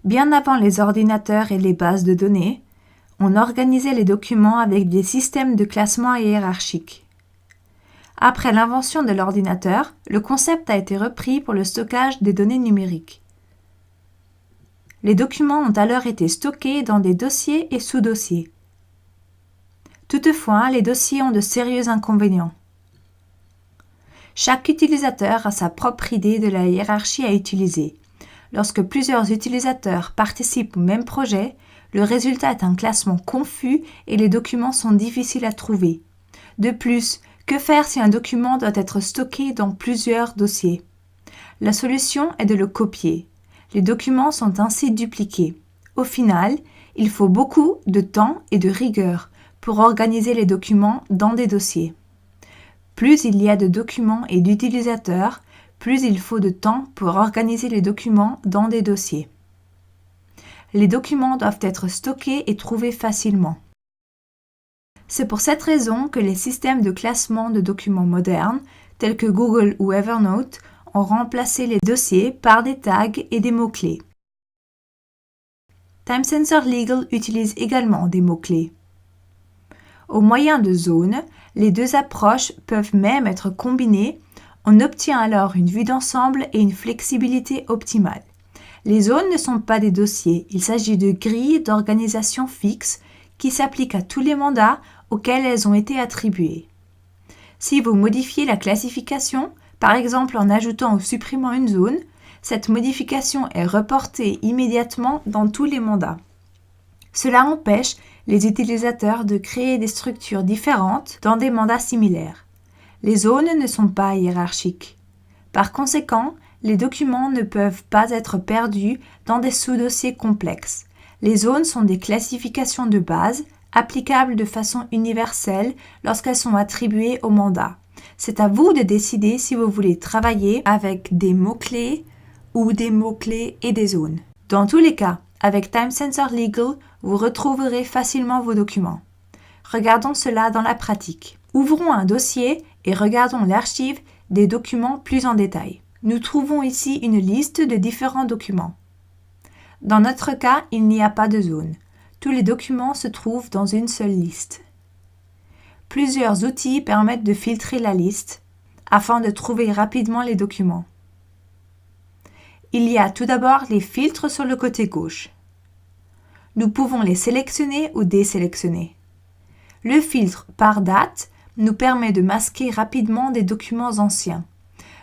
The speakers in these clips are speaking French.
Bien avant les ordinateurs et les bases de données, on organisait les documents avec des systèmes de classement hiérarchique. Après l'invention de l'ordinateur, le concept a été repris pour le stockage des données numériques. Les documents ont alors été stockés dans des dossiers et sous-dossiers. Toutefois, les dossiers ont de sérieux inconvénients. Chaque utilisateur a sa propre idée de la hiérarchie à utiliser. Lorsque plusieurs utilisateurs participent au même projet, le résultat est un classement confus et les documents sont difficiles à trouver. De plus, que faire si un document doit être stocké dans plusieurs dossiers? La solution est de le copier. Les documents sont ainsi dupliqués. Au final, il faut beaucoup de temps et de rigueur pour organiser les documents dans des dossiers. Plus il y a de documents et d'utilisateurs, plus il faut de temps pour organiser les documents dans des dossiers. Les documents doivent être stockés et trouvés facilement. C'est pour cette raison que les systèmes de classement de documents modernes, tels que Google ou Evernote, ont remplacé les dossiers par des tags et des mots-clés. Time Sensor Legal utilise également des mots-clés. Au moyen de zones, les deux approches peuvent même être combinées. On obtient alors une vue d'ensemble et une flexibilité optimale. Les zones ne sont pas des dossiers, il s'agit de grilles d'organisation fixes qui s'appliquent à tous les mandats auxquels elles ont été attribuées. Si vous modifiez la classification, par exemple en ajoutant ou supprimant une zone, cette modification est reportée immédiatement dans tous les mandats. Cela empêche les utilisateurs de créer des structures différentes dans des mandats similaires. Les zones ne sont pas hiérarchiques. Par conséquent, les documents ne peuvent pas être perdus dans des sous-dossiers complexes. Les zones sont des classifications de base applicables de façon universelle lorsqu'elles sont attribuées au mandat. C'est à vous de décider si vous voulez travailler avec des mots-clés ou des mots-clés et des zones. Dans tous les cas, avec Time Sensor Legal, vous retrouverez facilement vos documents. Regardons cela dans la pratique. Ouvrons un dossier et regardons l'archive des documents plus en détail. Nous trouvons ici une liste de différents documents. Dans notre cas, il n'y a pas de zone. Tous les documents se trouvent dans une seule liste. Plusieurs outils permettent de filtrer la liste afin de trouver rapidement les documents. Il y a tout d'abord les filtres sur le côté gauche. Nous pouvons les sélectionner ou désélectionner. Le filtre par date nous permet de masquer rapidement des documents anciens.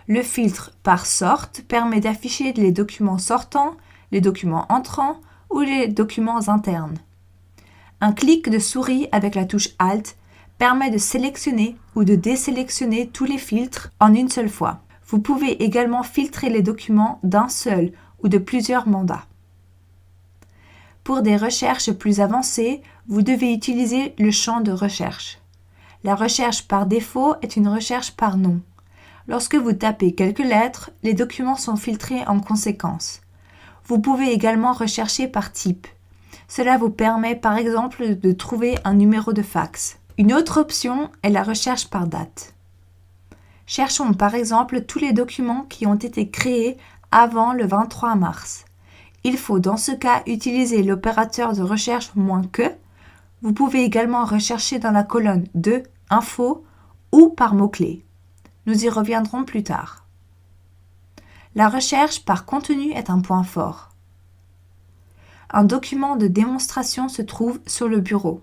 Le filtre par sorte permet d'afficher les documents sortants, les documents entrants ou les documents internes. Un clic de souris avec la touche Alt permet de sélectionner ou de désélectionner tous les filtres en une seule fois. Vous pouvez également filtrer les documents d'un seul ou de plusieurs mandats. Pour des recherches plus avancées, vous devez utiliser le champ de recherche. La recherche par défaut est une recherche par nom. Lorsque vous tapez quelques lettres, les documents sont filtrés en conséquence. Vous pouvez également rechercher par type. Cela vous permet par exemple de trouver un numéro de fax. Une autre option est la recherche par date. Cherchons par exemple tous les documents qui ont été créés avant le 23 mars. Il faut dans ce cas utiliser l'opérateur de recherche -que. Vous pouvez également rechercher dans la colonne de Info ou par mots-clés. Nous y reviendrons plus tard. La recherche par contenu est un point fort. Un document de démonstration se trouve sur le bureau.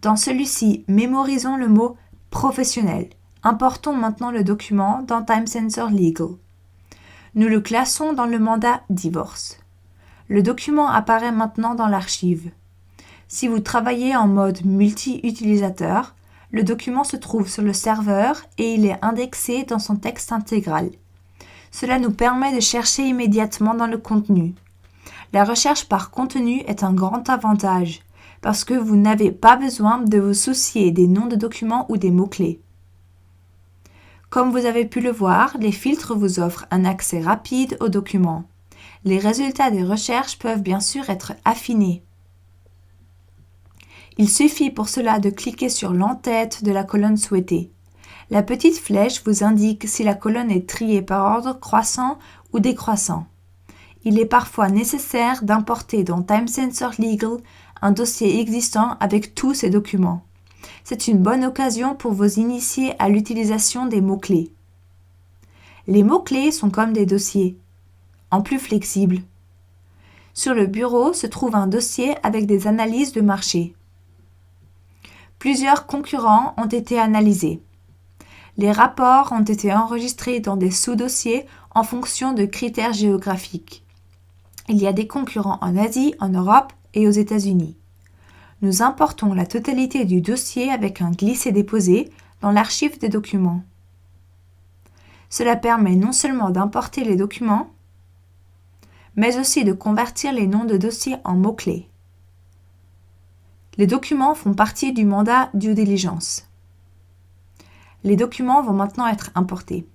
Dans celui-ci, mémorisons le mot « professionnel ». Importons maintenant le document dans Time Sensor Legal. Nous le classons dans le mandat divorce. Le document apparaît maintenant dans l'archive. Si vous travaillez en mode multi-utilisateur, le document se trouve sur le serveur et il est indexé dans son texte intégral. Cela nous permet de chercher immédiatement dans le contenu. La recherche par contenu est un grand avantage parce que vous n'avez pas besoin de vous soucier des noms de documents ou des mots-clés. Comme vous avez pu le voir, les filtres vous offrent un accès rapide aux documents. Les résultats des recherches peuvent bien sûr être affinés. Il suffit pour cela de cliquer sur l'en-tête de la colonne souhaitée. La petite flèche vous indique si la colonne est triée par ordre croissant ou décroissant. il est parfois nécessaire d'importer dans Time Sensor Legal un dossier existant avec tous ces documents. C'est une bonne occasion pour vous initier à l'utilisation des mots-clés. Les mots-clés sont comme des dossiers, en plus flexibles. Sur le bureau se trouve un dossier avec des analyses de marché. Plusieurs concurrents ont été analysés. Les rapports ont été enregistrés dans des sous-dossiers en fonction de critères géographiques. Il y a des concurrents en Asie, en Europe et aux États-Unis. Nous importons la totalité du dossier avec un glisser-déposer dans l'archive des documents. Cela permet non seulement d'importer les documents, mais aussi de convertir les noms de dossiers en mots-clés. Les documents font partie du mandat due diligence. Les documents vont maintenant être importés.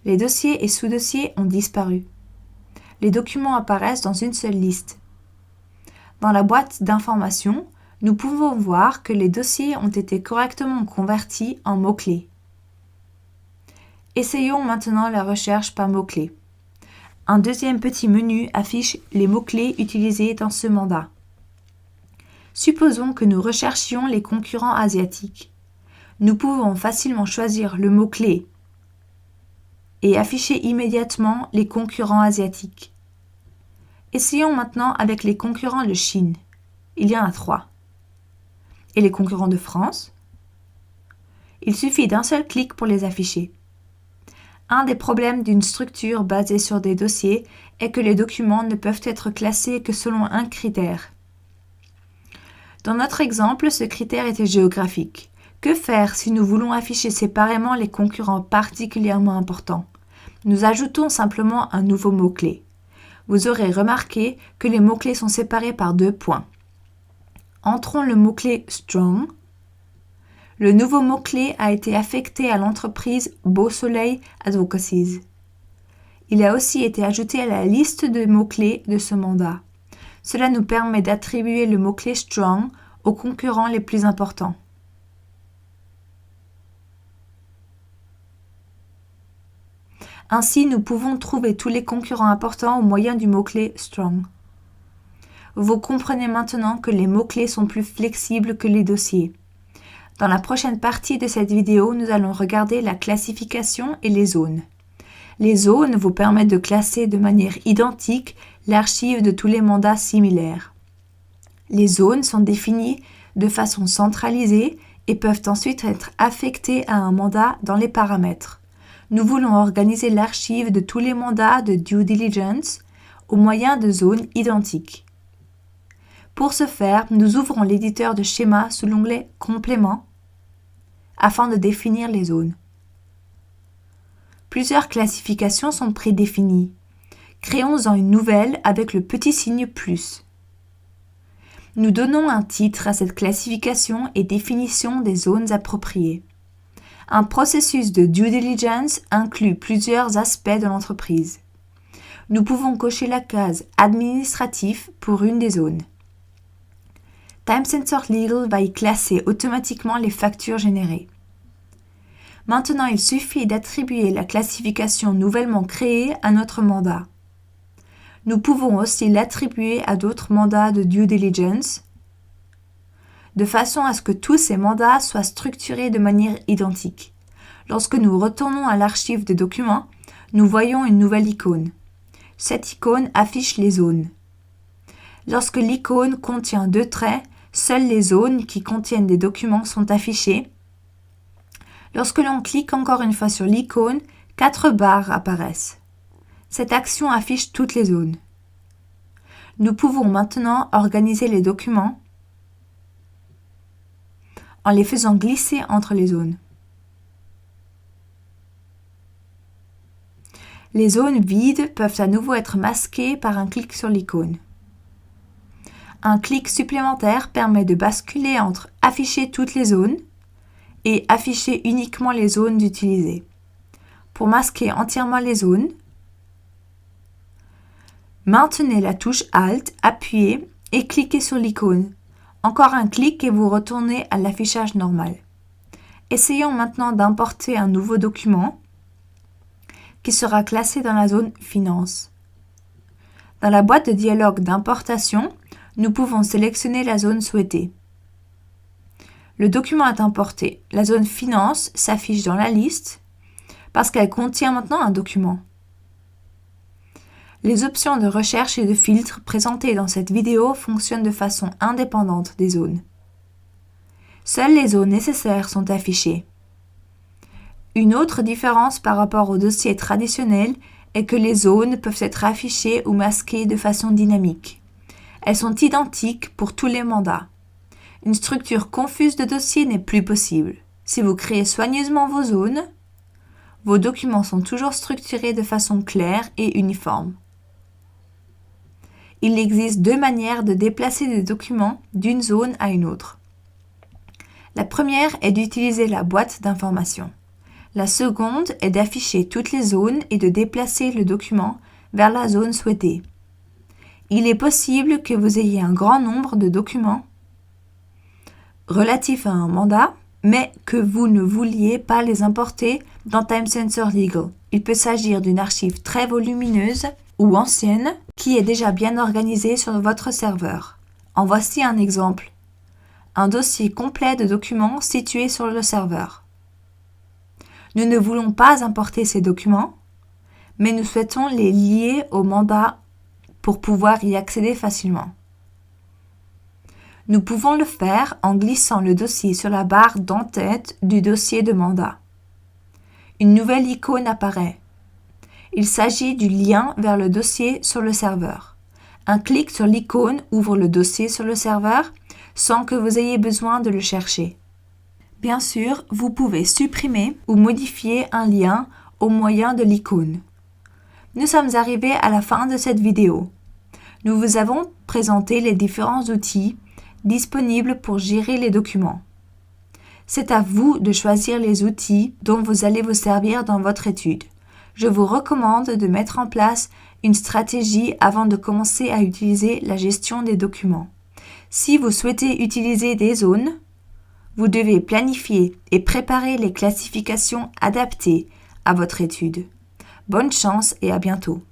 Les dossiers et sous-dossiers ont disparu. Les documents apparaissent dans une seule liste. Dans la boîte d'information, nous pouvons voir que les dossiers ont été correctement convertis en mots-clés. Essayons maintenant la recherche par mots-clés. Un deuxième petit menu affiche les mots-clés utilisés dans ce mandat. Supposons que nous recherchions les concurrents asiatiques. Nous pouvons facilement choisir le mot-clé et afficher immédiatement les concurrents asiatiques. Essayons maintenant avec les concurrents de Chine. Il y en a 3. Et les concurrents de France? Il suffit d'un seul clic pour les afficher. Un des problèmes d'une structure basée sur des dossiers est que les documents ne peuvent être classés que selon un critère. Dans notre exemple, ce critère était géographique. Que faire si nous voulons afficher séparément les concurrents particulièrement importants? Nous ajoutons simplement un nouveau mot-clé. Vous aurez remarqué que les mots-clés sont séparés par 2 points. Entrons le mot-clé Strong. Le nouveau mot-clé a été affecté à l'entreprise Beau Soleil Advocacies. Il a aussi été ajouté à la liste de mots-clés de ce mandat. Cela nous permet d'attribuer le mot-clé Strong aux concurrents les plus importants. Ainsi, nous pouvons trouver tous les concurrents importants au moyen du mot-clé Strong. Vous comprenez maintenant que les mots-clés sont plus flexibles que les dossiers. Dans la prochaine partie de cette vidéo, nous allons regarder la classification et les zones. Les zones vous permettent de classer de manière identique l'archive de tous les mandats similaires. Les zones sont définies de façon centralisée et peuvent ensuite être affectées à un mandat dans les paramètres. Nous voulons organiser l'archive de tous les mandats de due diligence au moyen de zones identiques. Pour ce faire, nous ouvrons l'éditeur de schéma sous l'onglet Complément afin de définir les zones. Plusieurs classifications sont prédéfinies. Créons-en une nouvelle avec le petit signe plus. Nous donnons un titre à cette classification et définition des zones appropriées. Un processus de due diligence inclut plusieurs aspects de l'entreprise. Nous pouvons cocher la case administratif pour une des zones. Time Sensor Legal va y classer automatiquement les factures générées. Maintenant, il suffit d'attribuer la classification nouvellement créée à notre mandat. Nous pouvons aussi l'attribuer à d'autres mandats de due diligence, de façon à ce que tous ces mandats soient structurés de manière identique. Lorsque nous retournons à l'archive de documents, nous voyons une nouvelle icône. Cette icône affiche les zones. Lorsque l'icône contient 2 traits, seules les zones qui contiennent des documents sont affichées. Lorsque l'on clique encore une fois sur l'icône, 4 barres apparaissent. Cette action affiche toutes les zones. Nous pouvons maintenant organiser les documents en les faisant glisser entre les zones. Les zones vides peuvent à nouveau être masquées par un clic sur l'icône. Un clic supplémentaire permet de basculer entre afficher toutes les zones et afficher uniquement les zones utilisées. Pour masquer entièrement les zones, maintenez la touche Alt, appuyez et cliquez sur l'icône. Encore un clic et vous retournez à l'affichage normal. Essayons maintenant d'importer un nouveau document. qui sera classé dans la zone Finance. Dans la boîte de dialogue d'importation, nous pouvons sélectionner la zone souhaitée. Le document est importé. La zone Finance s'affiche dans la liste parce qu'elle contient maintenant un document. Les options de recherche et de filtre présentées dans cette vidéo fonctionnent de façon indépendante des zones. Seules les zones nécessaires sont affichées. Une autre différence par rapport au dossier traditionnel est que les zones peuvent être affichées ou masquées de façon dynamique. Elles sont identiques pour tous les mandats. Une structure confuse de dossier n'est plus possible. Si vous créez soigneusement vos zones, vos documents sont toujours structurés de façon claire et uniforme. Il existe 2 manières de déplacer des documents d'une zone à une autre. La première est d'utiliser la boîte d'information. La seconde est d'afficher toutes les zones et de déplacer le document vers la zone souhaitée. Il est possible que vous ayez un grand nombre de documents relatifs à un mandat, mais que vous ne vouliez pas les importer dans Time Sensor Legal. Il peut s'agir d'une archive très volumineuse ou ancienne qui est déjà bien organisée sur votre serveur. En voici un exemple. Un dossier complet de documents situé sur le serveur. Nous ne voulons pas importer ces documents, mais nous souhaitons les lier au mandat pour pouvoir y accéder facilement. Nous pouvons le faire en glissant le dossier sur la barre d'en-tête du dossier de mandat. Une nouvelle icône apparaît. Il s'agit du lien vers le dossier sur le serveur. Un clic sur l'icône ouvre le dossier sur le serveur sans que vous ayez besoin de le chercher. Bien sûr, vous pouvez supprimer ou modifier un lien au moyen de l'icône. Nous sommes arrivés à la fin de cette vidéo. Nous vous avons présenté les différents outils disponibles pour gérer les documents. C'est à vous de choisir les outils dont vous allez vous servir dans votre étude. Je vous recommande de mettre en place une stratégie avant de commencer à utiliser la gestion des documents. Si vous souhaitez utiliser des zones, vous devez planifier et préparer les classifications adaptées à votre étude. Bonne chance et à bientôt.